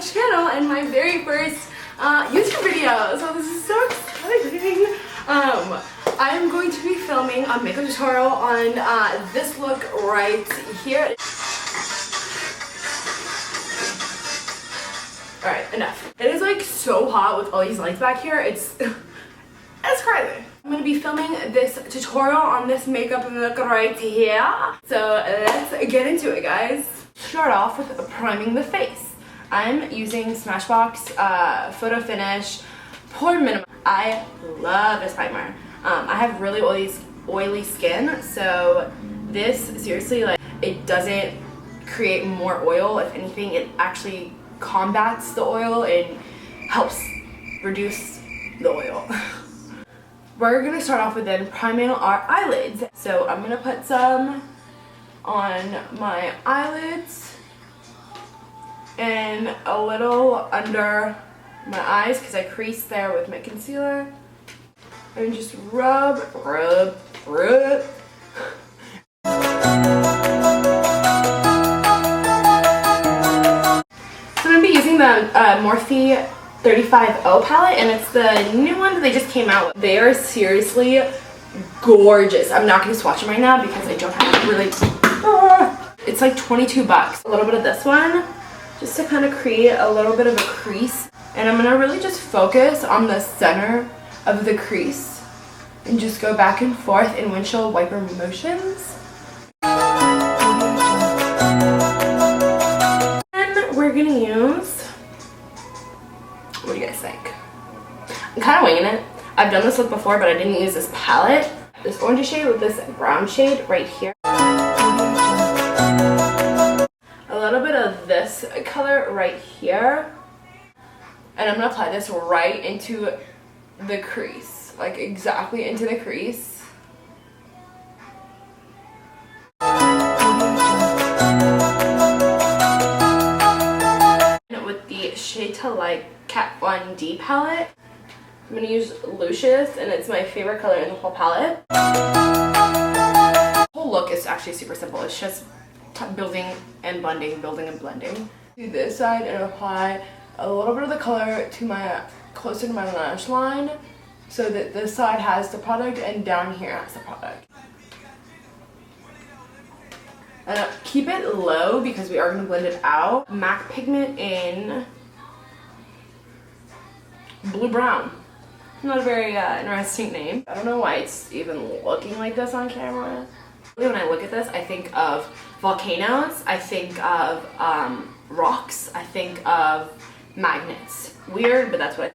channel and my very first YouTube video. So this is so exciting. I am going to be filming a makeup tutorial on this look right here. Alright, enough. It is like so hot with all these lights back here. It's crazy. I'm going to be filming this tutorial on this makeup look right here. So let's get into it, guys. Start off with priming the face. I'm using Smashbox Photo Finish Pore Minimum. I love this primer. I have really oily skin, so this seriously, like, it doesn't create more oil. If anything, it actually combats the oil and helps reduce the oil. We're gonna start off with then priming our eyelids. So I'm gonna put some on my eyelids and a little under my eyes because I creased there with my concealer. And just rub. So I'm gonna be using the Morphe 35O palette, and it's the new one that they just came out with. They are seriously gorgeous. I'm not gonna swatch them right now because I don't have really. It's like 22 bucks. A little bit of this one, just to kind of create a little bit of a crease. And I'm gonna really just focus on the center of the crease and just go back and forth in windshield wiper motions. And we're gonna use, what do you guys think? I'm kind of winging it. I've done this look before, but I didn't use this palette. This orangey shade with this brown shade right here. A little bit of this color right here. And I'm gonna apply this right into the crease. Like exactly into the crease. With the Shade to Light Cat 1D palette. I'm going to use Lucius, and it's my favorite color in the whole palette. The whole look is actually super simple. It's just building and blending, building and blending. Do this side and apply a little bit of the color to my closer to my lash line, so that this side has the product and down here has the product. And keep it low because we are going to blend it out. MAC Pigment in Blue Brown. Not a very interesting name. I don't know why it's even looking like this on camera. When I look at this, I think of volcanoes, I think of rocks, I think of magnets. Weird, but that's what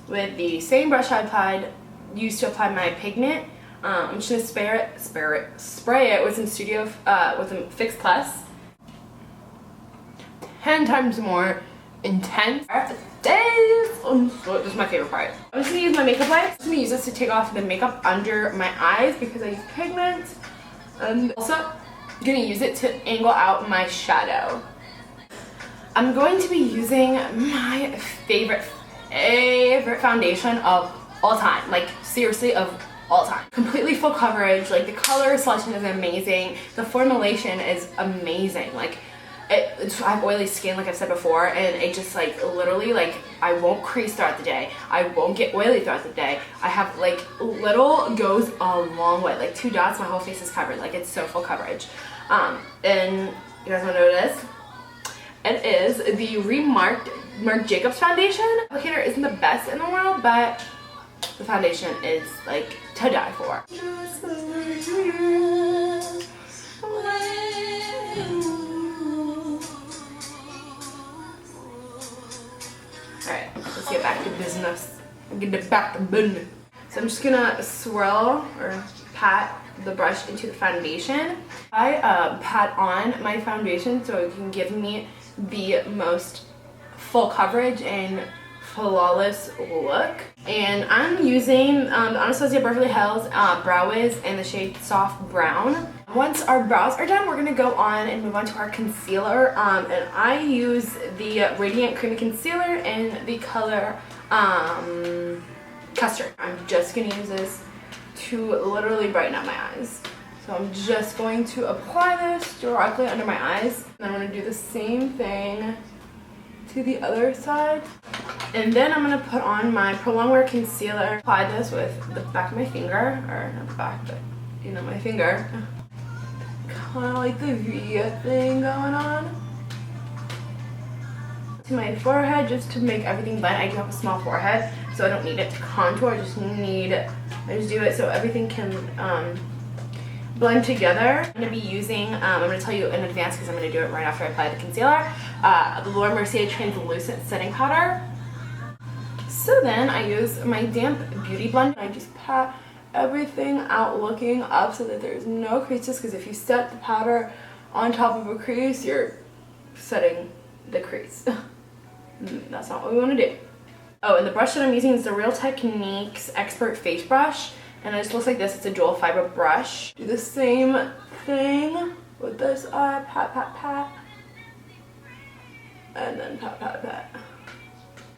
with the same brush I used to apply my pigment. I'm just gonna spray it with some Studio with a Fix Plus. 10 times more intense. This is my favorite part. I'm just gonna use my makeup wipes. I'm just gonna use this to take off the makeup under my eyes because I use pigment. And also gonna use it to angle out my shadow. I'm going to be using my favorite foundation of all time, like seriously of all time. Completely full coverage, like the color selection is amazing, the formulation is amazing. Like I have oily skin, like I've said before, and it just like literally, like I won't crease throughout the day, I won't get oily throughout the day. I have like little goes a long way, like 2 dots, my whole face is covered, like it's so full coverage. And you guys want to know what it is? It is the Marc Jacobs foundation. The applicator isn't the best in the world, but the foundation is like to die for. Alright, let's get back to business. So I'm just gonna swirl or pat the brush into the foundation. I pat on my foundation so it can give me the most full coverage and flawless look. And I'm using the Anastasia Beverly Hills Brow Wiz in the shade Soft Brown. Once our brows are done, we're going to go on and move on to our concealer. And I use the Radiant Creamy Concealer in the color Custard. I'm just going to use this to literally brighten up my eyes. So I'm just going to apply this directly under my eyes. And I'm going to do the same thing to the other side. And then I'm going to put on my Pro Longwear Concealer. Apply this with the back of my finger, or not the back, but you know, my finger. Kind of like the V thing going on. To my forehead, just to make everything blend. I do have a small forehead, so I don't need it to contour. I just do it so everything can blend together. I'm going to be using, I'm going to tell you in advance because I'm going to do it right after I apply the concealer, the Mercier Translucent Setting Powder. So then I use my damp beauty blender. I just pat everything out looking up so that there's no creases, because if you set the powder on top of a crease, you're setting the crease. That's not what we want to do. Oh, and the brush that I'm using is the Real Techniques Expert Face Brush. And it just looks like this. It's a dual fiber brush. Do the same thing with this eye. Pat, pat, pat. And then pat, pat, pat.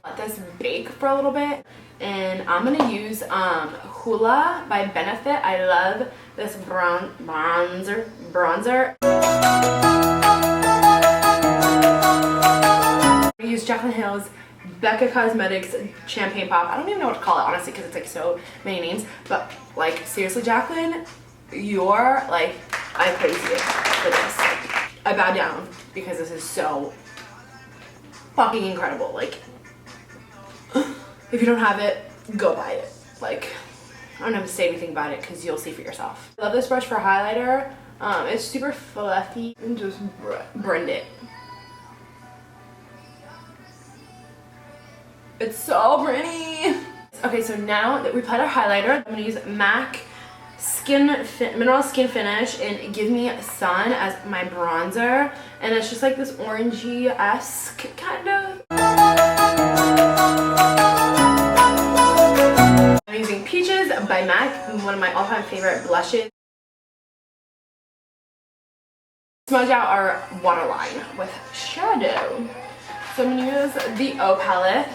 Let this bake for a little bit. And I'm going to use Hoola by Benefit. I love this bronzer. I use Jaclyn Hill's Becca Cosmetics Champaign Pop. I don't even know what to call it, honestly, because it's like so many names. But like, seriously, Jaclyn, you're like, I praise you for this. I bow down because this is so fucking incredible. Like, if you don't have it, go buy it. Like, I don't have to say anything about it because you'll see for yourself. I love this brush for highlighter. It's super fluffy, and just blend it. It's so pretty. Okay, so now that we applied our highlighter, I'm gonna use MAC Mineral Skinfinish and Give Me Sun as my bronzer. And it's just like this orangey-esque kind of. I'm using Peaches by MAC, one of my all-time favorite blushes. Smudge out our waterline with shadow. So I'm gonna use the O palette.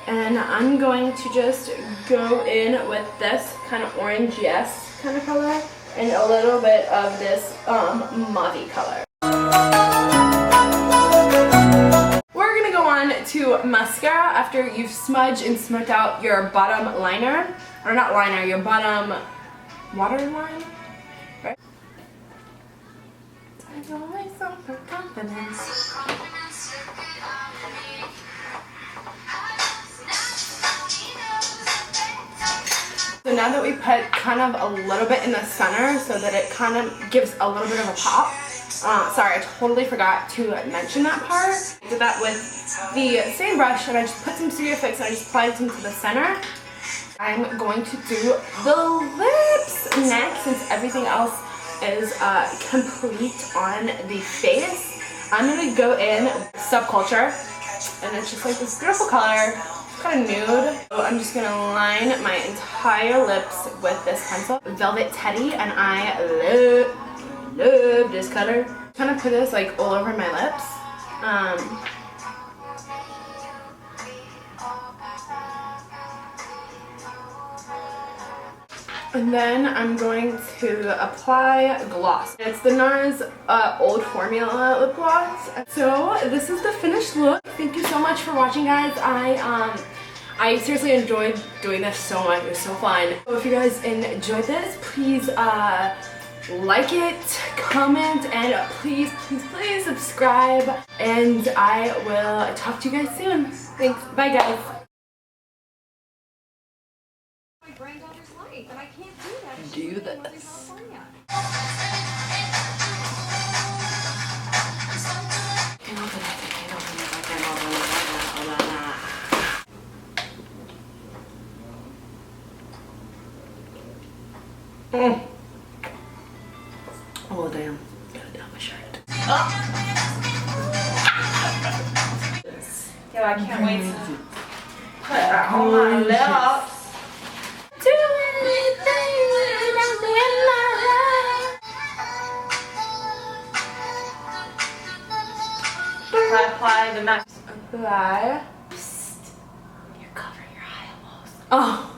And I'm going to just go in with this kind of orangey-esque kind of color and a little bit of this mauve color. We're going to go on to mascara after you've smudged and smoked out your bottom liner. Or not liner, your bottom waterline. Right? There's always some for confidence. So now that we put kind of a little bit in the center so that it kind of gives a little bit of a pop. Sorry, I totally forgot to mention that part. I did that with the same brush and I just put some Studio Fix and I just applied some to the center. I'm going to do the lips next since everything else is complete on the face. I'm going to go in Subculture and it's just like this beautiful color. Kind of nude. So I'm just gonna line my entire lips with this pencil, Velvet Teddy, and I love this color. Kind of put this like all over my lips. And then I'm going to apply gloss. It's the NARS Old Formula lip gloss. So this is the finished look. Thank you so much for watching, guys. I seriously enjoyed doing this so much. It was so fun. So if you guys enjoyed this, please like it, comment, and please subscribe. And I will talk to you guys soon. Thanks. Bye, guys. My granddaughter's life, and I can't do that. Do this. Oh damn. Gotta down my shirt. Oh. so I can't wait to put that on my lips. Do anything in my life. If I apply the mask. Apply. You're covering your eye almost. Oh.